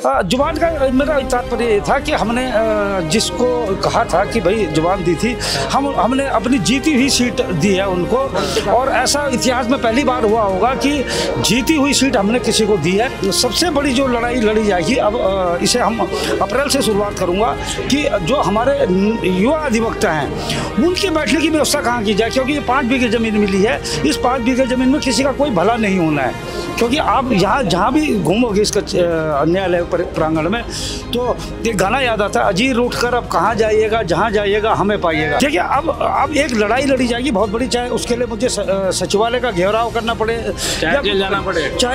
जुबान का मेरा तात्पर्य ये था कि हमने जिसको कहा था कि भाई जुबान दी थी, हमने अपनी जीती हुई सीट दी है उनको। और ऐसा इतिहास में पहली बार हुआ होगा कि जीती हुई सीट हमने किसी को दी है। सबसे बड़ी जो लड़ाई लड़ी जाएगी, अब इसे हम अप्रैल से शुरुआत करूंगा कि जो हमारे युवा अधिवक्ता हैं उनके बैठने की व्यवस्था कहाँ की जाए, क्योंकि ये 5 बीघे ज़मीन मिली है। इस 5 बीघे ज़मीन में किसी का कोई भला नहीं होना है, क्योंकि आप यहाँ जहाँ भी घूमोगे इसका न्यायालय प्रांगण में तो एक गाना याद आता है, अजीर उठकर अब कहाँ जाइएगा, जहाँ जाइएगा हमें पाइएगा। ठीक है, अब एक लड़ाई लड़ी जाएगी बहुत बड़ी, चाहे उसके लिए मुझे सचिवालय का घेराव करना पड़े, चाहे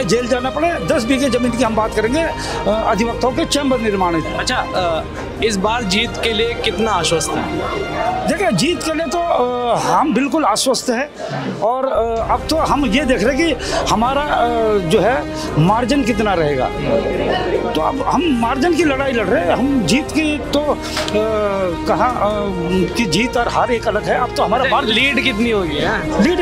जेल जाना पड़े। 10 बीघे जमीन की हम बात करेंगे अधिवक्ताओं के चैम्बर निर्माण। अच्छा, इस बार जीत के लिए कितना आश्वस्त है? देखिए, जीत के लिए तो हम बिल्कुल आश्वस्त हैं। और अब तो हम ये देख रहे हैं कि हमारा जो है मार्जिन कितना रहेगा। तो अब हम मार्जिन की लड़ाई लड़ रहे हैं। हम जीत की तो कहाँ कि जीत और हार एक अलग है। अब तो हमारा लीड कितनी होगी है? लीड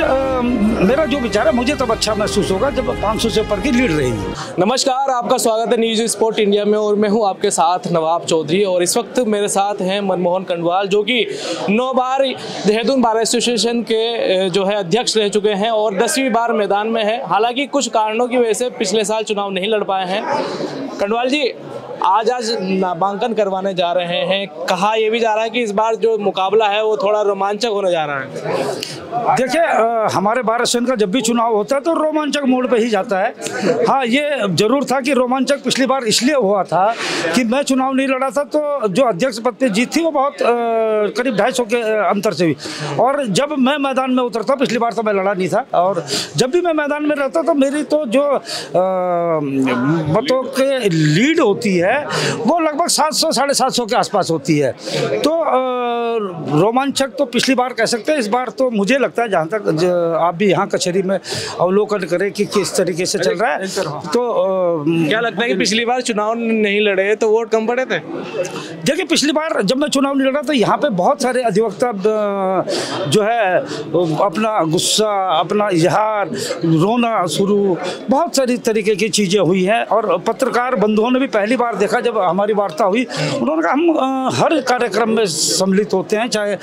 मेरा जो विचार है, मुझे तब अच्छा महसूस होगा जब 500 से ऊपर की लीड रहेगी। नमस्कार, आपका स्वागत है न्यूज़ स्पोर्ट इंडिया में और मैं हूं आपके साथ नवाब चौधरी। और इस वक्त मेरे साथ हैं मनमोहन कंडवाल, जो कि 9 बार देहरादून बार एसोसिएशन के जो है अध्यक्ष रह चुके हैं और 10वीं बार मैदान में है। हालांकि कुछ कारणों की वजह से पिछले साल चुनाव नहीं लड़ पाए हैं। कंडवाल जी, आज नामांकन करवाने जा रहे हैं। कहा यह भी जा रहा है कि इस बार जो मुकाबला है वो थोड़ा रोमांचक होने जा रहा है। देखिए, हमारे बार एसोसिएशन का जब भी चुनाव होता है तो रोमांचक मोड पे ही जाता है। हाँ, ये जरूर था कि रोमांचक पिछली बार इसलिए हुआ था कि मैं चुनाव नहीं लड़ा था, तो जो अध्यक्ष पद पे जीत थी वो बहुत करीब 250 के अंतर से हुई। और जब मैं मैदान में उतरता, पिछली बार तो मैं लड़ा नहीं था, और जब भी मैं मैदान में रहता तो मेरी तो जो मतों के लीड होती है वो लगभग 700 साढ़े 700 के आसपास होती है। तो रोमांचक तो पिछली बार कह सकते हैं। इस बार तो मुझे लगता है, जहाँ तक आप भी यहाँ कचहरी में अवलोकन करें कि किस तरीके से चल रहा है, तो क्या लगता है कि पिछली बार चुनाव नहीं लड़े तो वोट कम पड़े थे? देखिए, पिछली बार जब मैं चुनाव नहीं लड़ा तो यहाँ पे बहुत सारे अधिवक्ता जो है अपना गुस्सा, अपना इजहार, रोना शुरू, बहुत सारी तरीके की चीज़ें हुई हैं। और पत्रकार बंधुओं ने भी पहली बार देखा जब हमारी वार्ता हुई, उन्होंने कहा हम हर कार्यक्रम में सम्मिलित होते हैं, चाहे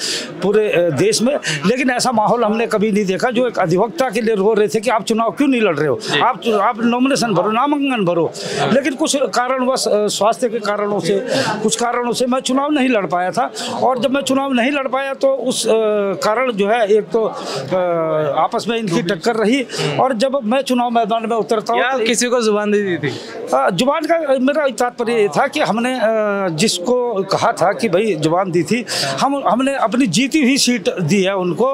पूरे देश में, लेकिन ऐसा माहौल हमने कभी नहीं देखा जो एक अधिवक्ता के लिए रो रहे थे कि आप चुनाव क्यों नहीं लड़ रहे हो, आप नॉमिनेशन भरो, नामांकन भरो। लेकिन कुछ कारणवश, स्वास्थ्य के कारणों से, कुछ कारणों से मैं चुनाव नहीं लड़ पाया था। और जब मैं चुनाव नहीं लड़ पाया तो उस कारण जो है, एक तो आपस में इनकी टक्कर रही। और जब मैं चुनाव मैदान में उतरता हूँ तो किसी को जुबान दे दी थी? जुबान का मेरा तात्पर्य ये था कि हमने जिसको कहा था कि भाई जुबान दी थी, हमने अपनी जीती हुई सीट दी है उनको।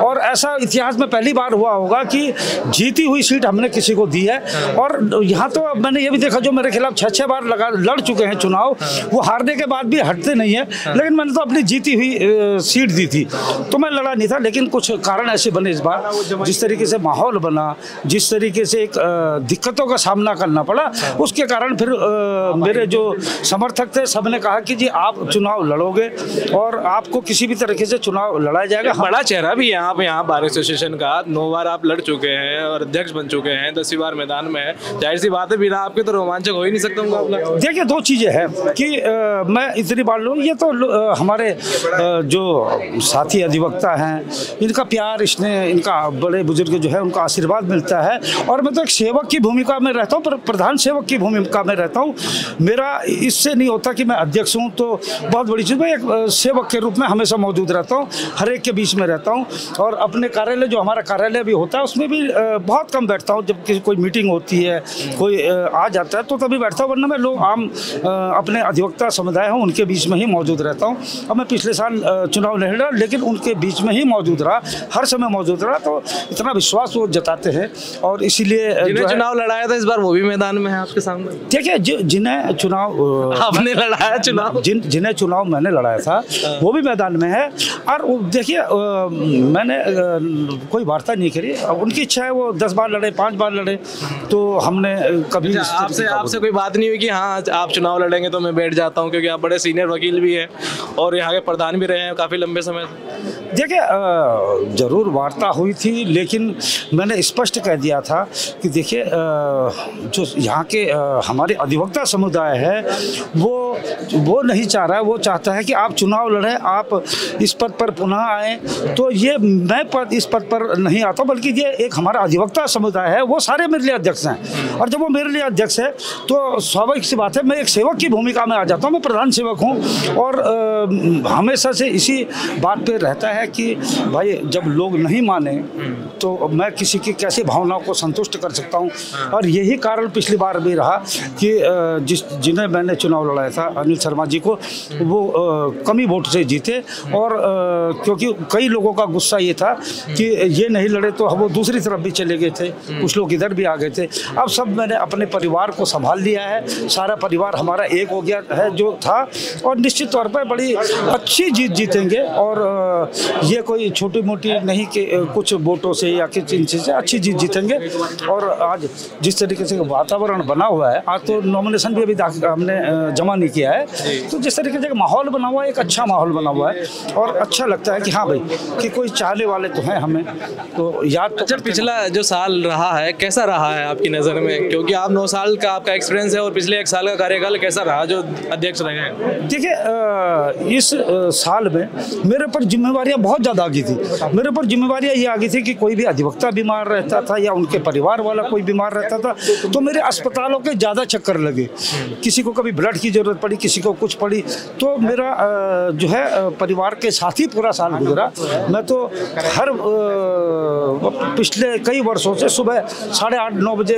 और ऐसा इतिहास में पहली बार हुआ होगा कि जीती हुई सीट हमने किसी को दी है। और यहाँ तो मैंने ये भी देखा, जो मेरे खिलाफ 6 बार लड़ चुके हैं चुनाव, वो हारने के बाद भी हटते नहीं है। लेकिन मैंने तो अपनी जीती हुई सीट दी थी, तो मैं लड़ा नहीं था। लेकिन कुछ कारण ऐसे बने इस बार, जिस तरीके से माहौल बना, जिस तरीके से एक दिक्कतों का सामना करना पड़ा, उसके कारण फिर मेरे जो समर्थक थे सबने कहा कि जी आप चुनाव लड़ोगे और आपको किसी भी तरीके से चुनाव लड़ाया जाएगा। बड़ा चेहरा भी यहाँ पे, यहाँ बार एसोसिएशन का 9 बार आप लड़ चुके हैं और अध्यक्ष बन चुके हैं, 10वीं बार मैदान में है। जाहिर सी बात है, बिना आपके तो रोमांचक हो ही नहीं सकता मुकाबला। देखिए, 2 चीज़ें हैं कि मैं इतनी बार लूँ, ये तो हमारे जो साथी अधिवक्ता हैं इनका प्यार, इनका बड़े बुजुर्ग जो है उनका आशीर्वाद मिलता है। और मैं तो एक सेवक की भूमिका में रहता हूँ, प्रधान सेवक की भूमिका में रहता हूँ। मेरा इससे नहीं होता कि मैं अध्यक्ष हूँ तो बहुत बड़ी चीज़, मैं एक सेवक के रूप में हमेशा मौजूद रहता हूँ, हर एक के बीच में रहता हूँ। और अपने कार्यालय, जो हमारा कार्यालय भी होता है, उसमें भी बहुत कम बैठता हूँ। जब कोई मीटिंग होती है, कोई आ जाता है तो तभी बैठता हूँ, वरना मैं लोग आम अपने अधिवक्ता समुदाय हूँ उनके बीच में ही मौजूद रहता हूँ। अब मैं पिछले साल चुनाव नहीं लड़ा, लेकिन उनके बीच में ही मौजूद रहा, हर समय मौजूद रहा। तो इतना विश्वास वो जताते हैं और इसीलिए चुनाव लड़ाया था इस बार वो भी मैदान में है आपके सामने। देखिए, जिन्हें चुनाव आपने लड़ाया, चुनाव जिन्हें चुनाव मैंने लड़ाया था वो भी मैदान में है। और देखिए, मैंने कोई वार्ता नहीं करी, अब उनकी इच्छा है, वो 10 बार लड़े, 5 बार लड़े, तो हमने कभी आपसे कोई बात नहीं हुई कि हाँ आप चुनाव लड़ेंगे तो मैं बैठ जाता हूँ, क्योंकि आप बड़े सीनियर वकील भी हैं और यहाँ के प्रधान भी रहे हैं काफ़ी लंबे समय से? देखिए ज़रूर वार्ता हुई थी, लेकिन मैंने स्पष्ट कह दिया था कि देखिए जो यहाँ के हमारे अधिवक्ता समुदाय है वो नहीं चाह रहा है, वो चाहता है कि आप चुनाव लड़ें, आप इस पद पर पुनः आएँ। तो ये मैं इस पद पर नहीं आता, बल्कि ये एक हमारा अधिवक्ता समुदाय है, वो सारे मेरे लिए अध्यक्ष हैं। और जब वो मेरे लिए अध्यक्ष है तो स्वाभाविक सी बात है, मैं एक सेवक की भूमिका में आ जाता हूँ। मैं प्रधान सेवक हूँ और हमेशा से इसी बात पे रहता है कि भाई जब लोग नहीं माने तो मैं किसी की कैसे भावनाओं को संतुष्ट कर सकता हूँ। और यही कारण पिछली बार भी रहा कि जिन्हें मैंने चुनाव लड़ाया था, अनिल शर्मा जी को, वो कमी वोट से जीते। और क्योंकि कई लोगों का गुस्सा ये था कि ये नहीं लड़े तो वो दूसरी तरफ भी चले गए थे, कुछ लोग इधर भी आ गए थे। अब सब मैंने अपने परिवार को संभाल लिया है, सारा परिवार हमारा एक हो गया है जो था, और निश्चित तौर पर बड़ी अच्छी जीत जीतेंगे। और ये कोई छोटी मोटी नहीं कि कुछ वोटों से या किसी चीज़ से अच्छी जीत जीतेंगे। और आज जिस तरीके से वातावरण बना हुआ है, आज तो नॉमिनेशन भी अभी हमने जमा नहीं किया है, तो जिस तरीके से माहौल बना हुआ है, एक अच्छा माहौल बना हुआ है और अच्छा लगता है कि हाँ भाई कि कोई चाहने वाले तो हैं हमें। तो याद तो अच्छा, पिछला जो साल रहा है कैसा रहा है आपकी नज़र में, क्योंकि आप 9 साल का आपका एक्सपीरियंस है और पिछले 1 साल का कार्यकाल कैसा रहा जो अध्यक्ष रहे हैं? देखिए इस साल में मेरे ऊपर जिम्मेवारियां बहुत ज़्यादा आ गई थी। मेरे ऊपर जिम्मेवारियां ये आ गई थी कि कोई भी अधिवक्ता बीमार रहता था या उनके परिवार वाला कोई बीमार रहता था तो मेरे अस्पतालों के ज़्यादा चक्कर लगे। किसी को कभी ब्लड की ज़रूरत पड़ी, किसी को कुछ पड़ी, तो मेरा जो है परिवार के साथ ही पूरा साल गुजरा। मैं तो हर पिछले कई वर्षों से सुबह 8:30-9 बजे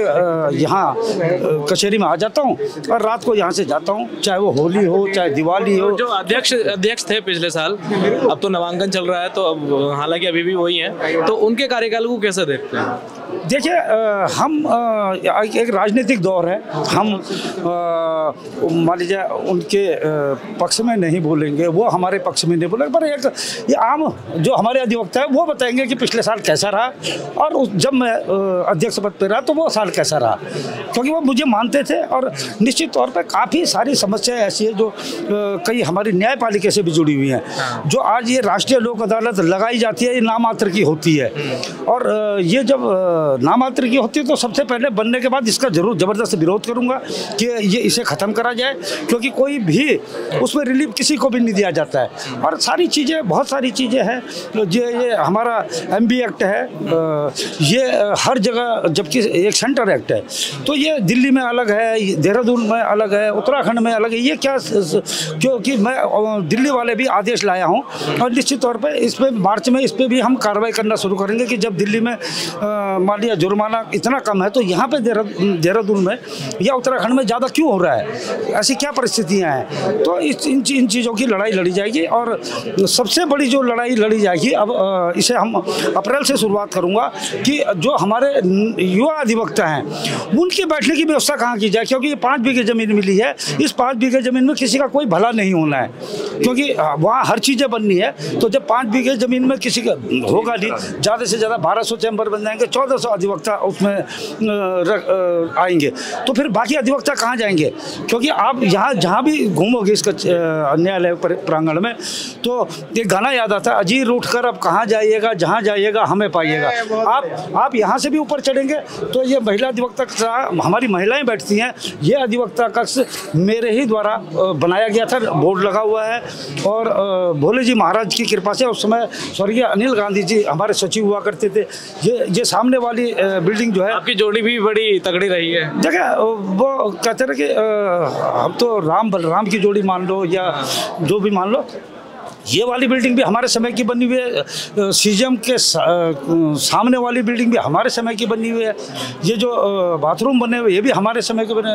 यहाँ कचहरी में आ जाता हूँ और रात को यहाँ से जाता हूँ, चाहे वो होली हो चाहे दिवाली हो। जो अध्यक्ष थे पिछले साल, अब तो नामांकन चल रहा है, तो अब हालांकि अभी भी वही हैं, तो उनके कार्यकाल को कैसे देखते हैं? देखिए हम एक राजनीतिक दौर है, हम मान लीजिए उनके पक्ष में नहीं बोलेंगे, वो हमारे पक्ष में नहीं बोलेंगे, पर एक ये आम जो हमारे अधिवक्ता है वो बताएंगे कि पिछले साल कैसा रहा और जब मैं अध्यक्ष पद पर रहा तो वो साल कैसा रहा, क्योंकि वो मुझे मानते थे। और निश्चित तौर पर काफ़ी सारी समस्याएं ऐसी है जो कई हमारी न्यायपालिका से भी जुड़ी हुई हैं, जो आज ये राष्ट्रीय लोक अदालत लगाई जाती है, ये नामात्र की होती है। और ये जब नामात्र की होती है तो सबसे पहले बनने के बाद इसका जरूर ज़बरदस्त विरोध करूंगा कि ये इसे ख़त्म करा जाए, क्योंकि कोई भी उसमें रिलीफ किसी को भी नहीं दिया जाता है। और सारी चीज़ें, बहुत सारी चीज़ें हैं, ये हमारा MB एक्ट है, ये हर जगह, जबकि एक सेंटर एक्ट है, तो ये दिल्ली में अलग है, देहरादून में अलग है, उत्तराखंड में अलग है। ये क्या, क्योंकि मैं दिल्ली वाले भी आदेश लाया हूँ और निश्चित तौर पर इस पर मार्च में इस पर भी हम कार्रवाई करना शुरू करेंगे कि जब दिल्ली में मान लिया जुर्माना इतना कम है तो यहाँ पे देहरादून में या उत्तराखंड में ज़्यादा क्यों हो रहा है, ऐसी क्या परिस्थितियाँ हैं। तो इन चीज़ों की लड़ाई लड़ी जाएगी और सबसे बड़ी जो लड़ाई लड़ी जाएगी, अब इसे हम अप्रैल से शुरुआत करूँगा कि जो हमारे युवा अधिवक्ता हैं उनके बैठने की व्यवस्था कहाँ की जाए, क्योंकि ये 5 बीघे ज़मीन मिली है, इस 5 बीघे ज़मीन में किसी का कोई भला नहीं होना है, क्योंकि वहाँ हर चीज़ें बननी है। तो जब 5 बीघे ज़मीन में किसी का होगा नहीं, ज़्यादा से ज़्यादा 1200 चैम्बर बन जाएंगे, 1400 अधिवक्ता उसमें आएंगे, तो फिर बाकी अधिवक्ता कहाँ जाएंगे? क्योंकि आप यहाँ जहाँ भी घूमोगे इसका न्यायालय प्रांगण में तो ये गाना याद आता है, अजीर उठकर अब कहाँ जाइएगा, जहाँ जाइएगा हमें पाइएगा। आप यहाँ से भी ऊपर चढ़ेंगे तो ये महिला अधिवक्ता, हमारी महिलाएं बैठती हैं, ये अधिवक्ता कक्ष मेरे ही द्वारा बनाया गया था, बोर्ड लगा हुआ है। और भोले जी महाराज की कृपा से उस समय स्वर्गीय अनिल गांधी जी हमारे सचिव हुआ करते थे। ये सामने वाली बिल्डिंग जो है, आपकी जोड़ी भी बड़ी तगड़ी रही है। देखिए वो कहते हैं कि हम तो राम बलराम की जोड़ी मान लो या जो भी मान लो, ये वाली बिल्डिंग भी हमारे समय की बनी हुई है, CGM के सामने वाली बिल्डिंग भी हमारे समय की बनी हुई है, ये जो बाथरूम बने हुए ये भी हमारे समय के बने,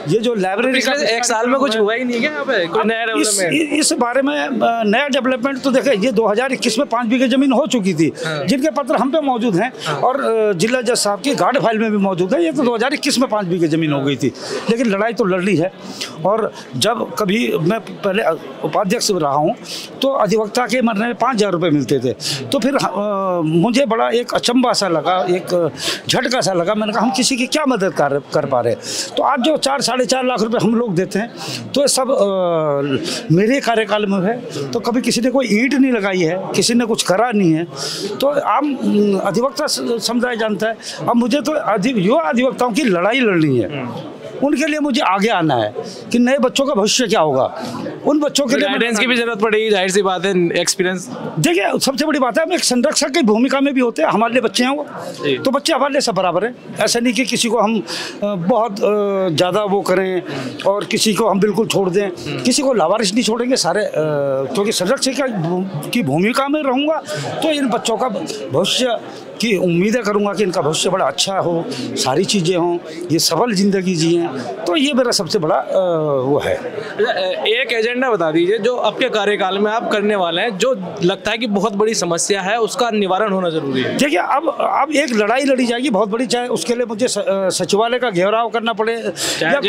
ये जो लाइब्रेरी का 1 साल में कुछ हुआ ही नहीं है यहाँ पे कोई नया डेवलपमेंट? इस बारे में नया डेवलपमेंट तो देखिए, ये 2021 में 5 बीघे जमीन हो चुकी थी, जिनके पत्र हम पे मौजूद हैं और जिला जज साहब की गार्ड फाइल में भी मौजूद है। ये तो 2021 में 5 बीघे जमीन हो गई थी, लेकिन लड़ाई तो लड़ ली है। और जब कभी मैं पहले उपाध्यक्ष रहा हूँ तो अधिवक्ता के मरने में 5,000 रुपये मिलते थे। तो फिर मुझे बड़ा एक अचंभा सा लगा, एक झटका सा लगा। मैंने कहा हम किसी की क्या मदद कर पा रहे। तो आज जो 4-4.5 लाख रुपए हम लोग देते हैं तो सब मेरे कार्यकाल में है। तो कभी किसी ने कोई ईंट नहीं लगाई है, किसी ने कुछ करा नहीं है। तो आम अधिवक्ता समुदाय जानता है। अब मुझे तो युवा अधिवक्ताओं की लड़ाई लड़नी है, उनके लिए मुझे आगे आना है कि नए बच्चों का भविष्य क्या होगा। उन बच्चों के लिए गाइडेंस की भी जरूरत पड़ेगी, जाहिर सी बात है, एक्सपीरियंस। देखिए सबसे बड़ी बात है हम एक संरक्षक की भूमिका में भी होते हैं। हमारे लिए बच्चे हैं वो, तो बच्चे हमारे लिए सब बराबर है। ऐसा नहीं कि किसी को हम बहुत ज़्यादा वो करें और किसी को हम बिल्कुल छोड़ दें, किसी को लावारिस नहीं छोड़ेंगे सारे। क्योंकि संरक्षक की भूमिका में रहूँगा तो इन बच्चों का भविष्य की उम्मीदें करूँगा कि इनका भविष्य बड़ा अच्छा हो, सारी चीज़ें हों, ये सफल ज़िंदगी जिएँ। तो ये मेरा सबसे बड़ा वो है। एक एजेंडा बता दीजिए जो आपके कार्यकाल में आप करने वाले हैं, जो लगता है कि बहुत बड़ी समस्या है, उसका निवारण होना जरूरी है। देखिए अब एक लड़ाई लड़ी जाएगी बहुत बड़ी, चाहे उसके लिए मुझे सचिवालय का घेराव करना पड़े, चाहे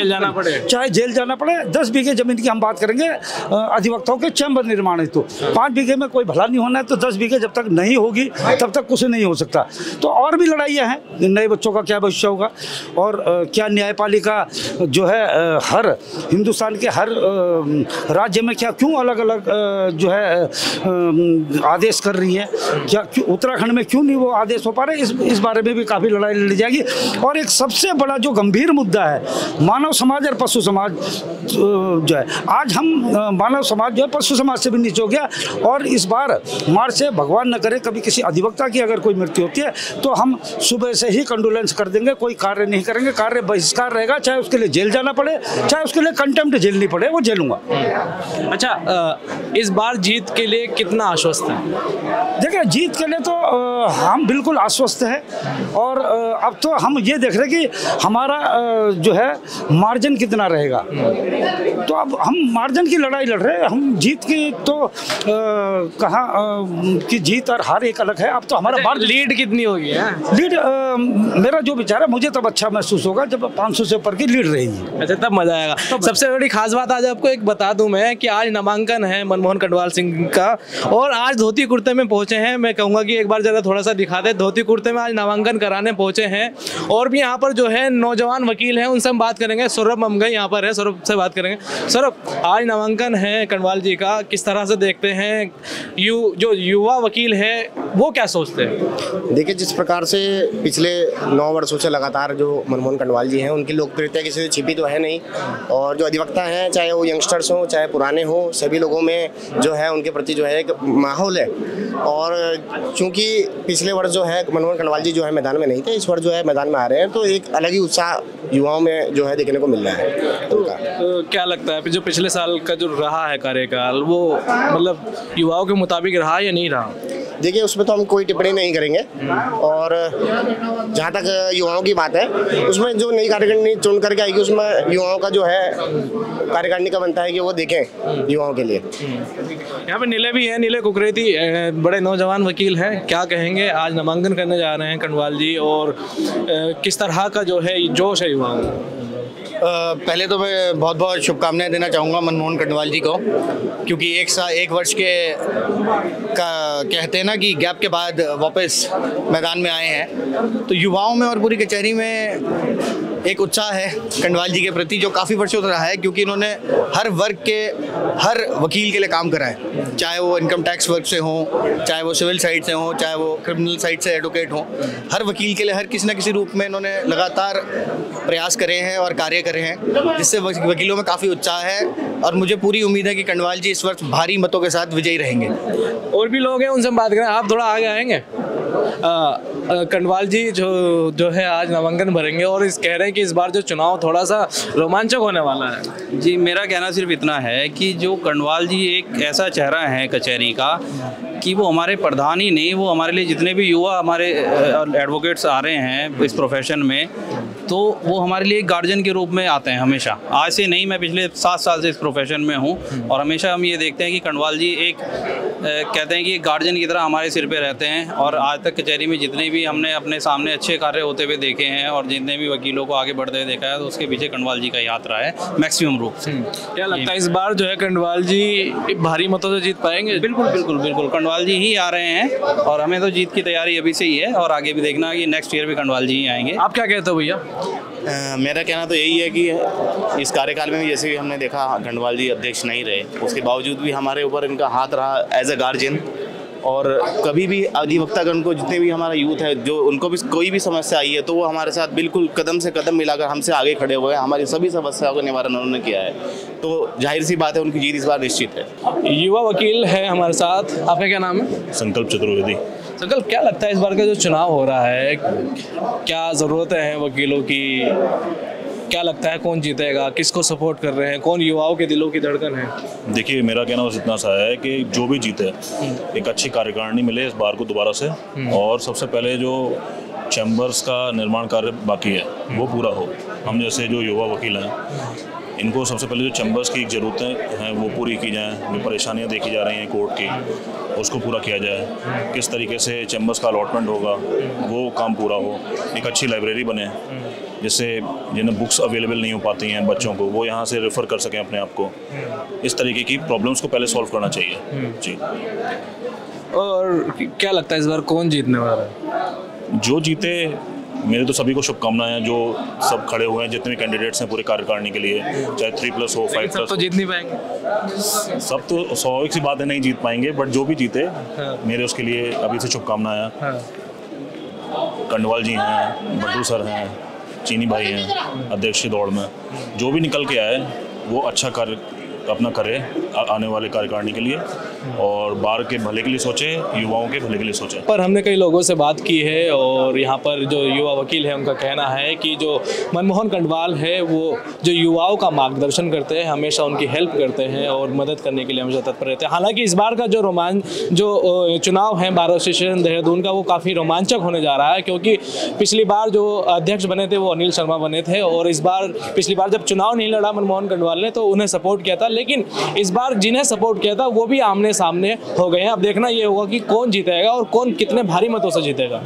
जेल जाना पड़े। 10 बीघे जमीन की हम बात करेंगे अधिवक्ताओं के चैम्बर निर्माण है। तो 5 बीघे में कोई भला नहीं होना है, तो 10 बीघे जब तक नहीं होगी तब तक कुछ नहीं हो सकता। तो और भी लड़ाइयाँ हैं, नए बच्चों का क्या भविष्य होगा और क्या न्यायपालिका जो है हर हिंदुस्तान के हर राज्य में क्यों अलग अलग जो है आदेश कर रही है, क्यों उत्तराखंड में क्यों नहीं वो आदेश हो पा रहे। इस बारे में भी काफ़ी लड़ाई लड़ी जाएगी। और एक सबसे बड़ा जो गंभीर मुद्दा है मानव समाज और पशु समाज जो है, आज हम मानव समाज जो है पशु समाज से भी नीचे हो गया। और इस बार मार्च से भगवान न करे कभी किसी अधिवक्ता की अगर कोई मृत्यु होती है तो हम सुबह से ही कंडोलेंस कर देंगे, कोई कार्य नहीं करेंगे, कार्य बहिष्कार रहेगा। चाहे उसके लिए जेल जाना पड़े, चाहे उसके लिए कंटेम्प्ट झेलनी पड़े, वो झेलूंगा। अच्छा, इस बार जीत के लिए कितना आश्वस्त है? देखिए जीत के लिए तो हम बिल्कुल आश्वस्त हैं। और अब तो हम ये देख रहे हैं कि हमारा जो है मार्जिन कितना रहेगा। तो अब हम मार्जिन की लड़ाई लड़ रहे हैं। हम जीत की तो कहाँ कि जीत और हार एक अलग है। अब तो हमारा लीड कितनी होगी? लीड मेरा जो विचार है, मुझे तब अच्छा महसूस होगा जब 500 से ऊपर की लीड रहेगी। अच्छा, तब मजा आएगा। सबसे बड़ी खास बात आज आपको एक बता दूं मैं कि आज नामांकन है मनमोहन कण्डवाल सिंह का, और आज धोती कुर्ते में पहुंचे हैं। मैं कहूंगा कि एक बार जरा थोड़ा सा दिखा दे। धोती कुर्ते में आज नामांकन कराने पहुंचे हैं। और भी यहाँ पर जो है नौजवान वकील हैं, उनसे हम बात करेंगे। सौरभ ममगई यहाँ पर है, सौरभ से बात करेंगे। सौरभ, आज नामांकन है कण्डवाल जी का, किस तरह से देखते हैं? जो युवा वकील है वो क्या सोचते हैं? देखिए, जिस प्रकार से पिछले 9 वर्षों से लगातार जो मनमोहन कण्डवाल जी हैं, उनकी लोकप्रियता किसी से छिपी तो है नहीं। और जो अधिवक्ता हैं, चाहे वो यंगस्टर्स हों चाहे पुराने हों, सभी लोगों में जो है उनके प्रति जो है एक माहौल है। और चूंकि पिछले वर्ष जो है मनमोहन कण्डवाल जी जो है मैदान में नहीं थे, इस वर्ष जो है मैदान में आ रहे हैं, तो एक अलग ही उत्साह युवाओं में जो है देखने को मिल रहा है उनका। तो क्या लगता है जो पिछले साल का जो रहा है कार्यकाल, वो मतलब युवाओं के मुताबिक रहा या नहीं रहा? देखिए, उसमें तो हम कोई टिप्पणी नहीं करेंगे। और जहाँ तक युवाओं की बात है, उसमें जो नई कार्यकारिणी चुन करके आएगी, उसमें युवाओं का जो है कार्यकारिणी का बनता है कि वो देखें युवाओं के लिए। यहाँ पे नीले भी हैं, नीले कुकरेती बड़े नौजवान वकील हैं। क्या कहेंगे, आज नामांकन करने जा रहे हैं कण्डवाल जी, और किस तरह का जो है जोश है युवाओं में? पहले तो मैं बहुत बहुत शुभकामनाएं देना चाहूँगा मनमोहन कण्डवाल जी को, क्योंकि एक वर्ष के का कहते हैं ना कि गैप के बाद वापस मैदान में आए हैं। तो युवाओं में और पूरी कचहरी में एक उत्साह है कण्डवाल जी के प्रति, जो काफ़ी वर्षों से रहा है, क्योंकि इन्होंने हर वर्ग के हर वकील के लिए काम करा है। चाहे वो इनकम टैक्स वर्ग से हों, चाहे वो सिविल साइड से हों, चाहे वो क्रिमिनल साइड से एडवोकेट हों, हर वकील के लिए हर किसी न किसी रूप में इन्होंने लगातार प्रयास करे हैं और कार्य करे हैं, जिससे वकीलों में काफ़ी उत्साह है। और मुझे पूरी उम्मीद है कि कण्डवाल जी इस वर्ष भारी मतों के साथ विजयी रहेंगे। और भी लोग हैं, उनसे हम बात करें। आप थोड़ा आगे आएंगे। कण्डवाल जी जो है आज नामांकन भरेंगे और कह रहे हैं कि इस बार जो चुनाव थोड़ा सा रोमांचक होने वाला है। जी, मेरा कहना सिर्फ इतना है कि जो कण्डवाल जी एक ऐसा चेहरा है कचहरी का कि वो हमारे प्रधान ही नहीं, वो हमारे लिए जितने भी युवा हमारे एडवोकेट्स आ रहे हैं इस प्रोफेशन में, तो तो वो हमारे लिए एक गार्जियन के रूप में आते हैं हमेशा। आज से नहीं, मैं पिछले 7 साल से इस प्रोफेशन में हूँ और हमेशा हम ये देखते हैं कि कण्डवाल जी एक कहते हैं कि एक गार्जियन की तरह हमारे सिर पे रहते हैं। और आज तक कचहरी में जितने भी हमने अपने सामने अच्छे कार्य होते हुए देखे हैं और जितने भी वकीलों को आगे बढ़ते हुए देखा है, तो उसके पीछे कण्डवाल जी का याद रहा है मैक्सिमम रूप से। क्या लगता है इस बार जो है कण्डवाल जी भारी मतों से जीत पाएंगे? बिल्कुल बिल्कुल बिल्कुल, कण्डवाल जी ही आ रहे हैं और हमें तो जीत की तैयारी अभी से ही है और आगे भी देखना कि नेक्स्ट ईयर भी कण्डवाल जी ही आएंगे। आप क्या कहते हो भैया? मेरा कहना तो यही है कि इस कार्यकाल में भी जैसे भी हमने देखा कण्डवाल जी अध्यक्ष नहीं रहे, उसके बावजूद भी हमारे ऊपर इनका हाथ रहा एज ए गार्जियन। और कभी भी अधिवक्तागण को, जितने भी हमारा यूथ है, जो उनको भी कोई भी समस्या आई है तो वो हमारे साथ बिल्कुल कदम से कदम मिलाकर हमसे आगे खड़े हुए हैं। हमारी सभी समस्याओं का निवारण उन्होंने किया है, तो जाहिर सी बात है उनकी जीत इस बार निश्चित है। युवा वकील है हमारे साथ, आपका क्या नाम है? संकल्प चतुर्वेदी। संकल्प, क्या लगता है इस बार का जो चुनाव हो रहा है, क्या ज़रूरतें हैं वकीलों की? क्या लगता है कौन जीतेगा, किसको सपोर्ट कर रहे हैं, कौन युवाओं के दिलों की धड़कन है? देखिए, मेरा कहना बस इतना सा है कि जो भी जीते एक अच्छी कार्यकारिणी मिले इस बार को दोबारा से। और सबसे पहले जो चैम्बर्स का निर्माण कार्य बाकी है वो पूरा हो। हम जैसे जो युवा वकील हैं, इनको सबसे पहले जो चैम्बर्स की ज़रूरतें हैं वो पूरी की जाएँ। जो परेशानियाँ देखी जा रही हैं कोर्ट की, उसको पूरा किया जाए। किस तरीके से चैम्बर्स का अलॉटमेंट होगा वो काम पूरा हो। एक अच्छी लाइब्रेरी बने जिससे जिन्हें बुक्स अवेलेबल नहीं हो पाती हैं बच्चों को, वो यहाँ से रेफ़र कर सकें अपने आप को। इस तरीके की प्रॉब्लम्स को पहले सॉल्व करना चाहिए जी। और क्या लगता है इस बार कौन जीतने वाला है? जो जीते, मेरे तो सभी को शुभकामनाएं हैं। जो सब खड़े हुए हैं, जितने भी कैंडिडेट्स हैं पूरे कार्यकारिणी के लिए, चाहे 3+ हो 5+, सब तो जीत नहीं पाएंगे। सब तो स्वाभाविक सी बात है नहीं जीत पाएंगे, बट जो भी जीते मेरे उसके लिए अभी से शुभकामनाएं हैं। कण्डवाल जी हैं, बड्डू सर हैं, चीनी भाई हैं अध्यक्ष की दौड़ में। जो भी निकल के आए वो अच्छा कार्य अपना करे आने वाले कार्यकारिणी के लिए, और बार के भले के लिए सोचे, युवाओं के भले के लिए सोचे। पर हमने कई लोगों से बात की है और यहाँ पर जो युवा वकील है उनका कहना है कि जो मनमोहन कण्डवाल है वो जो युवाओं का मार्गदर्शन करते हैं, हमेशा उनकी हेल्प करते हैं और मदद करने के लिए हमेशा तत्पर रहते हैं। हालांकि इस बार का जो चुनाव है बार एसोसिएशन देहरादून का, वो काफ़ी रोमांचक होने जा रहा है, क्योंकि पिछली बार जो अध्यक्ष बने थे वो अनिल शर्मा बने थे और पिछली बार जब चुनाव नहीं लड़ा मनमोहन कण्डवाल ने तो उन्हें सपोर्ट किया था, लेकिन इस बार जिन्हें सपोर्ट किया था वो भी आमने सामने हो गए हैं। अब देखना ये होगा कि कौन जीतेगा और कौन कितने भारी मतों से जीतेगा।